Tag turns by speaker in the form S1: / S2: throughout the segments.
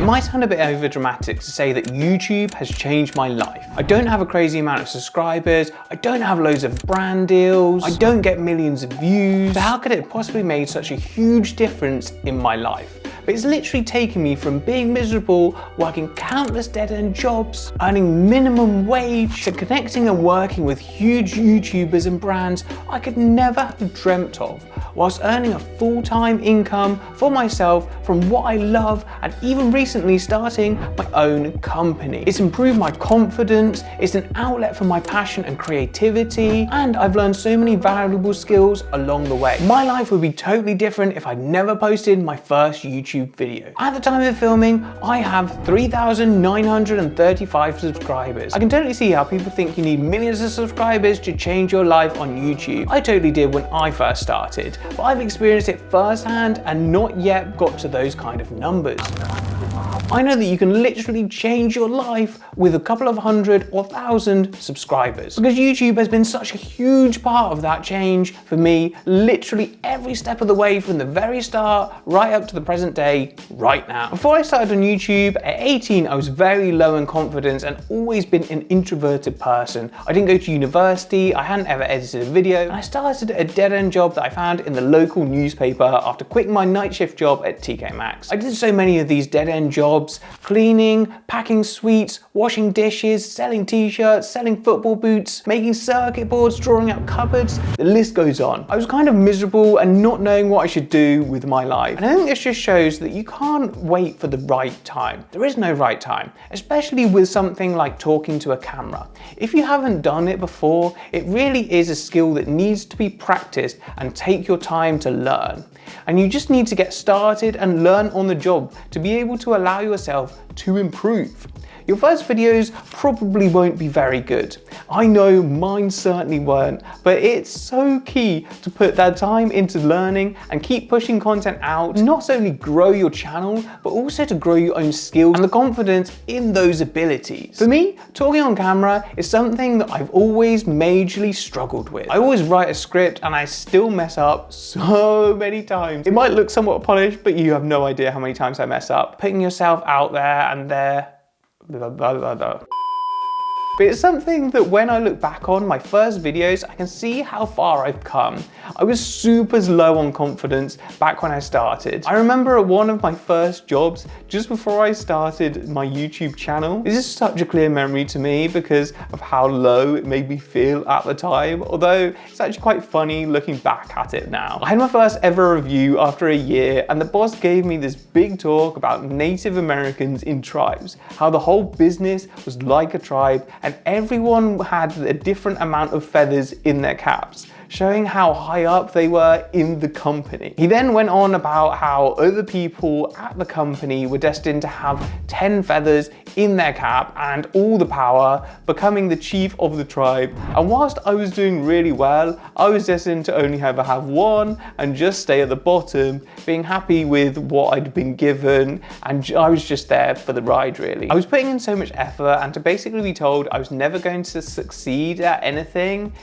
S1: It might sound a bit overdramatic to say that YouTube has changed my life. I don't have a crazy amount of subscribers, I don't have loads of brand deals, I don't get millions of views, so how could it have possibly made such a huge difference in my life? But it's literally taken me from being miserable, working countless dead-end jobs, earning minimum wage, to connecting and working with huge YouTubers and brands I could never have dreamt of, whilst earning a full-time income for myself from what I love, and even recently starting my own company. It's improved my confidence, it's an outlet for my passion and creativity, and I've learned so many valuable skills along the way. My life would be totally different if I'd never posted my first YouTube video. At the time of filming, I have 3,935 subscribers. I can totally see how people think you need millions of subscribers to change your life on YouTube. I totally did when I first started, but I've experienced it firsthand and not yet got to those kind of numbers. I know that you can literally change your life with a couple of hundred or thousand subscribers, because YouTube has been such a huge part of that change for me, literally every step of the way from the very start right up to the present day right now. Before I started on YouTube at 18, I was very low in confidence and always been an introverted person. I didn't go to university, I hadn't ever edited a video, and I started a dead-end job that I found in the local newspaper after quitting my night shift job at TK Maxx. I did so many of these dead-end jobs: cleaning, packing sweets, washing dishes, selling t-shirts, selling football boots, making circuit boards, drawing out cupboards, the list goes on. I was kind of miserable and not knowing what I should do with my life. And I think this just shows that you can't wait for the right time. There is no right time, especially with something like talking to a camera. If you haven't done it before, it really is a skill that needs to be practiced and take your time to learn. And you just need to get started and learn on the job to be able to allow yourself to improve. Your first videos probably won't be very good. I know mine certainly weren't, but it's so key to put that time into learning and keep pushing content out, to not only grow your channel, but also to grow your own skills and the confidence in those abilities. For me, talking on camera is something that I've always majorly struggled with. I always write a script and I still mess up so many times. It might look somewhat polished, but you have no idea how many times I mess up. Putting yourself out there and But it's something that when I look back on my first videos, I can see how far I've come. I was super low on confidence back when I started. I remember at one of my first jobs, just before I started my YouTube channel. This is such a clear memory to me because of how low it made me feel at the time, although it's actually quite funny looking back at it now. I had my first ever review after a year, and the boss gave me this big talk about Native Americans in tribes, how the whole business was like a tribe, and everyone had a different amount of feathers in their caps, showing how high up they were in the company. He then went on about how other people at the company were destined to have 10 feathers in their cap and all the power, becoming the chief of the tribe. And whilst I was doing really well, I was destined to only ever have one and just stay at the bottom, being happy with what I'd been given, and I was just there for the ride really. I was putting in so much effort, and to basically be told I was never going to succeed at anything,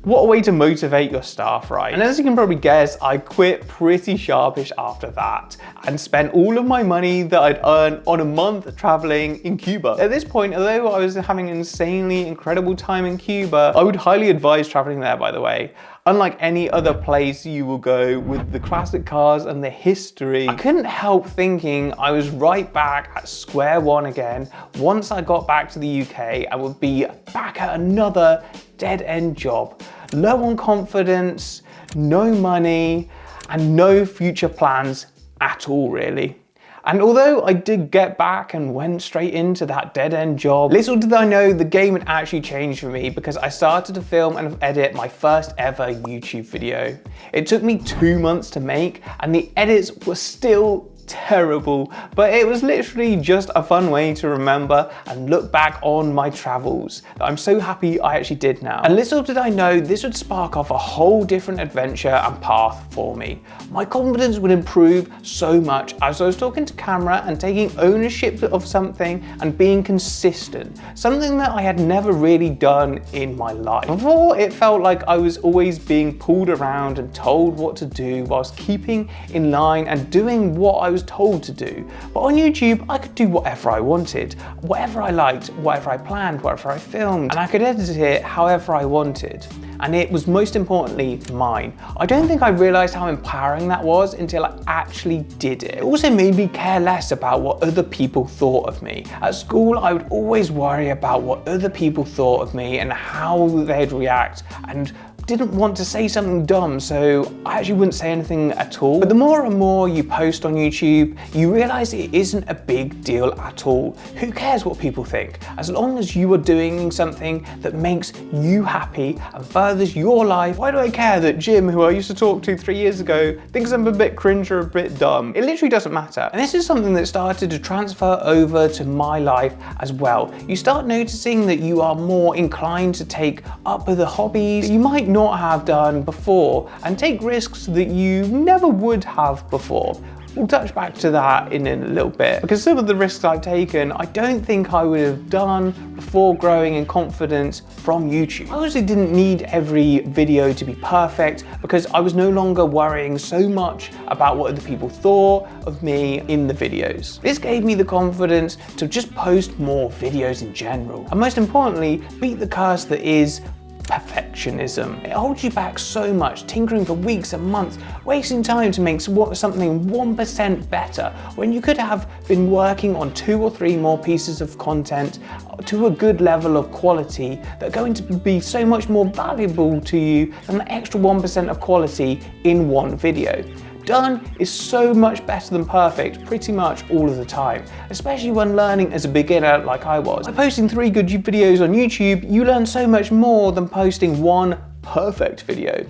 S1: what a way to motivate your staff, right? And as you can probably guess, I quit pretty sharpish after that and spent all of my money that I'd earned on a month traveling in Cuba. At this point, although I was having an insanely incredible time in Cuba, I would highly advise traveling there, by the way. Unlike any other place you will go, with the classic cars and the history, I couldn't help thinking I was right back at square one again once I got back to the UK and would be back at another dead-end job. Low on confidence, no money, and no future plans at all really. And although I did get back and went straight into that dead-end job, little did I know the game had actually changed for me, because I started to film and edit my first ever YouTube video. It took me 2 months to make, and the edits were still terrible, but it was literally just a fun way to remember and look back on my travels that I'm so happy I actually did now. And little did I know this would spark off a whole different adventure and path for me. My confidence would improve so much as I was talking to camera and taking ownership of something and being consistent, something that I had never really done in my life. Before, it felt like I was always being pulled around and told what to do whilst keeping in line and doing what I was was told to do. But on YouTube, I could do whatever I wanted, whatever I liked, whatever I planned, whatever I filmed, and I could edit it however I wanted. And it was most importantly mine. I don't think I realized how empowering that was until I actually did it. It also made me care less about what other people thought of me. At school, I would always worry about what other people thought of me and how they'd react, and didn't want to say something dumb, so I actually wouldn't say anything at all. But the more and more you post on YouTube, you realize it isn't a big deal at all. Who cares what people think? As long as you are doing something that makes you happy and furthers your life, why do I care that Jim, who I used to talk to 3 years ago, thinks I'm a bit cringe or a bit dumb? It literally doesn't matter. And this is something that started to transfer over to my life as well. You start noticing that you are more inclined to take up other hobbies that you might not have done before and take risks that you never would have before. We'll touch back to that in a little bit, because some of the risks I've taken I don't think I would have done before growing in confidence from YouTube. I also didn't need every video to be perfect because I was no longer worrying so much about what other people thought of me in the videos. This gave me the confidence to just post more videos in general, and most importantly, beat the curse that is perfectionism. It holds you back so much, tinkering for weeks and months, wasting time to make something 1% better, when you could have been working on 2 or 3 more pieces of content to a good level of quality that are going to be so much more valuable to you than the extra 1% of quality in one video. Done is so much better than perfect pretty much all of the time, especially when learning as a beginner like I was. By posting 3 good videos on YouTube, you learn so much more than posting 1 perfect video.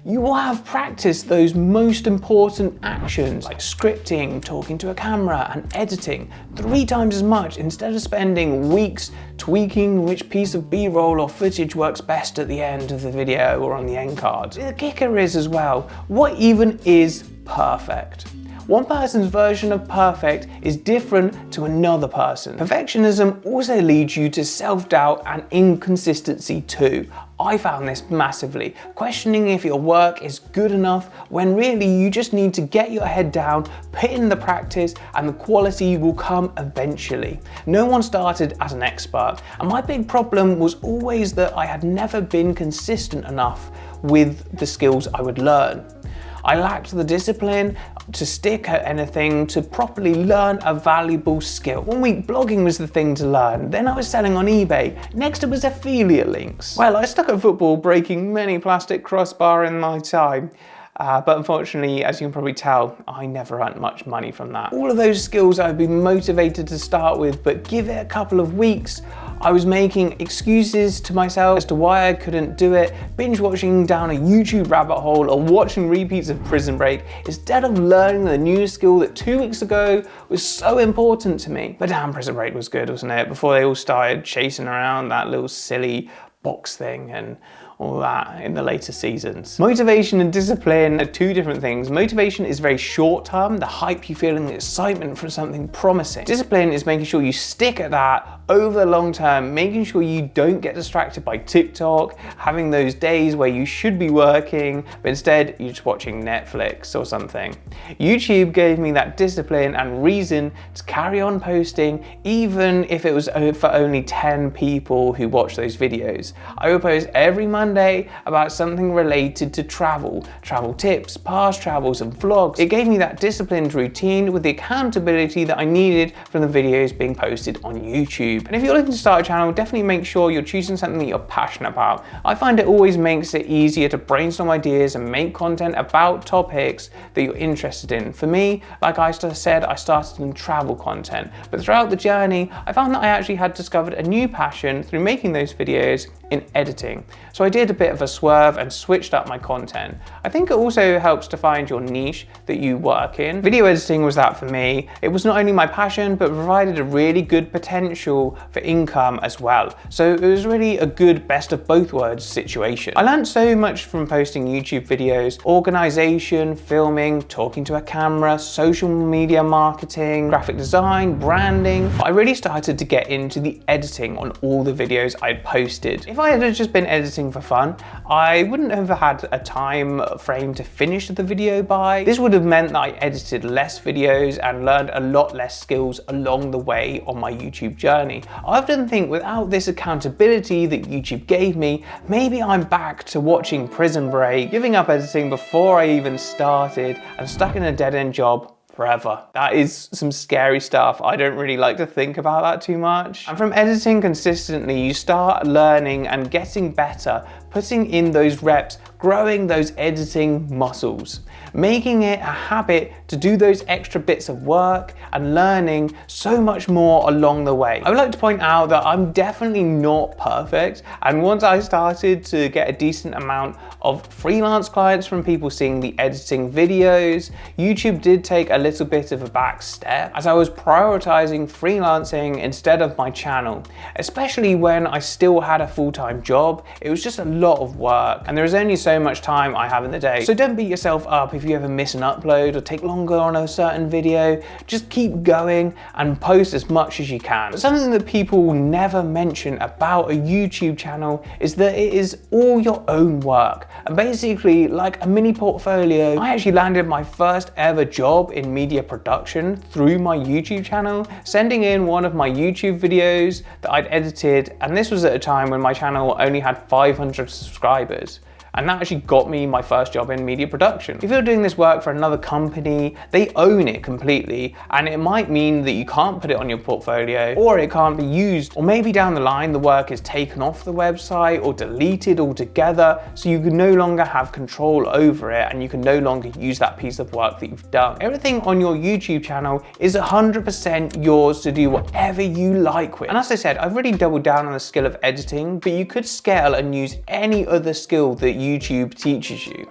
S1: You will have practiced those most important actions like scripting, talking to a camera, and editing 3 times as much, instead of spending weeks tweaking which piece of B-roll or footage works best at the end of the video or on the end card. The kicker is as well, what even is perfect? One person's version of perfect is different to another person. Perfectionism also leads you to self-doubt and inconsistency too. I found this massively, questioning if your work is good enough when really you just need to get your head down, put in the practice, and the quality will come eventually. No one started as an expert, and my big problem was always that I had never been consistent enough with the skills I would learn. I lacked the discipline to stick at anything, to properly learn a valuable skill. 1 week blogging was the thing to learn, then I was selling on eBay, next it was affiliate links. Well, I stuck at football, breaking many plastic crossbar in my time. But unfortunately, as you can probably tell, I never earned much money from that. All of those skills I'd been motivated to start with, but give it a couple of weeks, I was making excuses to myself as to why I couldn't do it, binge watching down a YouTube rabbit hole or watching repeats of Prison Break instead of learning the new skill that 2 weeks ago was so important to me. But damn, Prison Break was good, wasn't it? Before they all started chasing around that little silly box thing and all that in the later seasons. Motivation and discipline are 2 different things. Motivation is very short term, the hype you feel and the excitement from something promising. Discipline is making sure you stick at that over the long term, making sure you don't get distracted by TikTok, having those days where you should be working, but instead you're just watching Netflix or something. YouTube gave me that discipline and reason to carry on posting, even if it was for only 10 people who watch those videos. I would post every Monday about something related to travel tips, past travels and vlogs. It gave me that disciplined routine with the accountability that I needed from the videos being posted on YouTube. And if you're looking to start a channel, definitely make sure you're choosing something that you're passionate about. I find it always makes it easier to brainstorm ideas and make content about topics that you're interested in. For me, like I said, I started in travel content, but throughout the journey, I found that I actually had discovered a new passion through making those videos in editing. So I did a bit of a swerve and switched up my content. I think it also helps to find your niche that you work in. Video editing was that for me. It was not only my passion, but provided a really good potential for income as well. So it was really a good best of both worlds situation. I learned so much from posting YouTube videos: organization, filming, talking to a camera, social media marketing, graphic design, branding. I really started to get into the editing on all the videos I'd posted. If I had just been editing for fun, I wouldn't have had a time frame to finish the video by. This would have meant that I edited less videos and learned a lot less skills along the way on my YouTube journey. I often think without this accountability that YouTube gave me, maybe I'm back to watching Prison Break, giving up editing before I even started and stuck in a dead-end job forever. That is some scary stuff. I don't really like to think about that too much. And from editing consistently, you start learning and getting better, putting in those reps, growing those editing muscles, making it a habit to do those extra bits of work and learning so much more along the way. I would like to point out that I'm definitely not perfect, and once I started to get a decent amount of freelance clients from people seeing the editing videos, YouTube did take a little bit of a back step as I was prioritizing freelancing instead of my channel, especially when I still had a full-time job. It was just a lot of work and there is only so much time I have in the day. So don't beat yourself up if you ever miss an upload or take longer on a certain video. Just keep going and post as much as you can. But something that people never mention about a YouTube channel is that it is all your own work. And basically, like a mini portfolio, I actually landed my first ever job in media production through my YouTube channel, sending in one of my YouTube videos that I'd edited, and this was at a time when my channel only had 500 subscribers. And that actually got me my first job in media production. If you're doing this work for another company, they own it completely, and it might mean that you can't put it on your portfolio, or it can't be used, or maybe down the line the work is taken off the website or deleted altogether, so you can no longer have control over it and you can no longer use that piece of work that you've done. Everything on your YouTube channel is 100% yours to do whatever you like with. And as I said, I've really doubled down on the skill of editing, but you could scale and use any other skill that YouTube teaches you.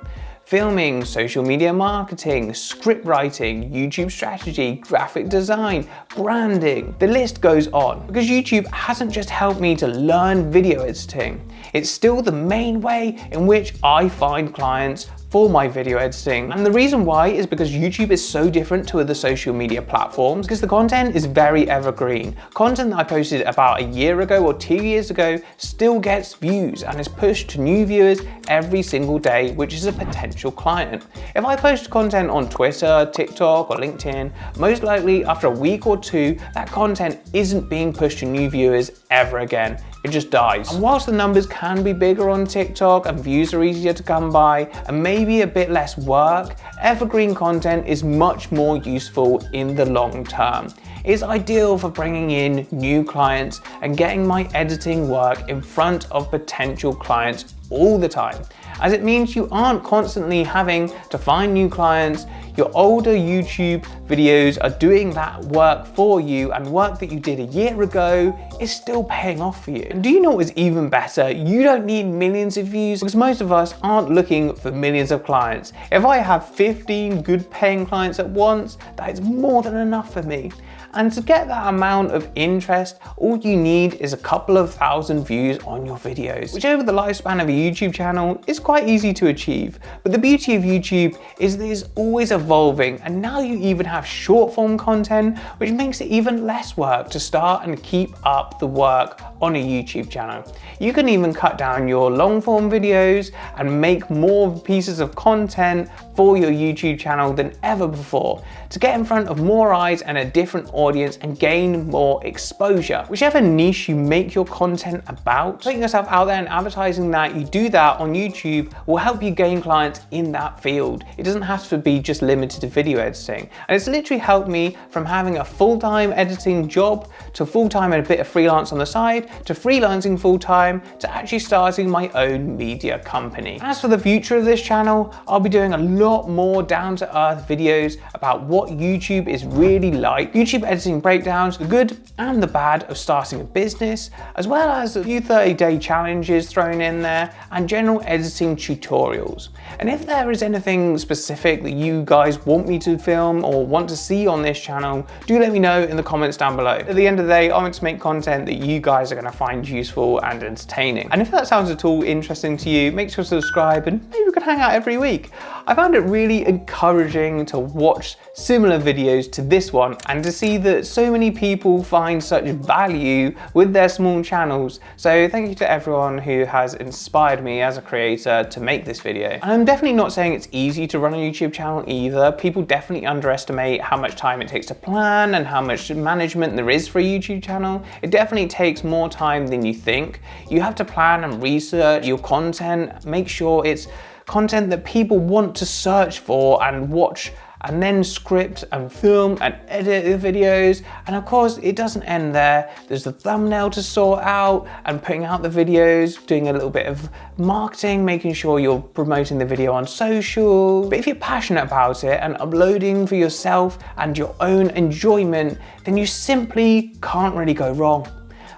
S1: Filming, social media marketing, script writing, YouTube strategy, graphic design, branding, the list goes on. Because YouTube hasn't just helped me to learn video editing, it's still the main way in which I find clients for my video editing. And the reason why is because YouTube is so different to other social media platforms, because the content is very evergreen. Content that I posted about a year ago or 2 years ago still gets views and is pushed to new viewers every single day, which is a potential client. If I post content on Twitter, TikTok, or LinkedIn, most likely after a week or two, that content isn't being pushed to new viewers ever again. It just dies. And whilst the numbers can be bigger on TikTok and views are easier to come by and maybe a bit less work, evergreen content is much more useful in the long term. It's ideal for bringing in new clients and getting my editing work in front of potential clients all the time, as it means you aren't constantly having to find new clients. Your older YouTube videos are doing that work for you, and work that you did a year ago is still paying off for you. And do you know what is even better? You don't need millions of views, because most of us aren't looking for millions of clients. If I have 15 good paying clients at once, that is more than enough for me. And to get that amount of interest, all you need is a couple of thousand views on your videos, which over the lifespan of a YouTube channel is quite easy to achieve. But the beauty of YouTube is that it's always evolving, and now you even have short form content, which makes it even less work to start and keep up the work on a YouTube channel. You can even cut down your long form videos and make more pieces of content for your YouTube channel than ever before, to get in front of more eyes and a different audience and gain more exposure. Whichever niche you make your content about, putting yourself out there and advertising that you do that on YouTube will help you gain clients in that field. It doesn't have to be just limited to video editing. And it's literally helped me from having a full-time editing job to full-time and a bit of freelance on the side, to freelancing full-time, to actually starting my own media company. As for the future of this channel, I'll be doing a lot more down-to-earth videos about what YouTube is really like, YouTube editing breakdowns, the good and the bad of starting a business, as well as a few 30-day challenges thrown in there, and general editing tutorials. And if there is anything specific that you guys want me to film or want to see on this channel, do let me know in the comments down below. At the end of the day, I want to make content that you guys are going to find useful and entertaining. And if that sounds at all interesting to you, make sure to subscribe and maybe we can hang out every week. I found it really encouraging to watch similar videos to this one and to see that so many people find such value with their small channels. So thank you to everyone who has inspired me as a creator to make this video. And I'm definitely not saying it's easy to run a YouTube channel either. People definitely underestimate how much time it takes to plan and how much management there is for a YouTube channel. It definitely takes more time than you think. You have to plan and research your content, make sure it's content that people want to search for and watch, and then script and film and edit the videos. And of course, it doesn't end there. There's the thumbnail to sort out and putting out the videos, doing a little bit of marketing, making sure you're promoting the video on social. But if you're passionate about it and uploading for yourself and your own enjoyment, then you simply can't really go wrong.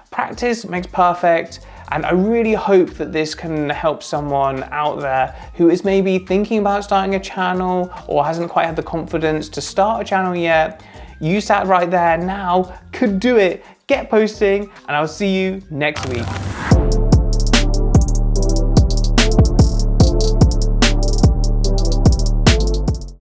S1: Practice makes perfect. And I really hope that this can help someone out there who is maybe thinking about starting a channel or hasn't quite had the confidence to start a channel yet. You sat right there now, could do it. Get posting, and I'll see you next week.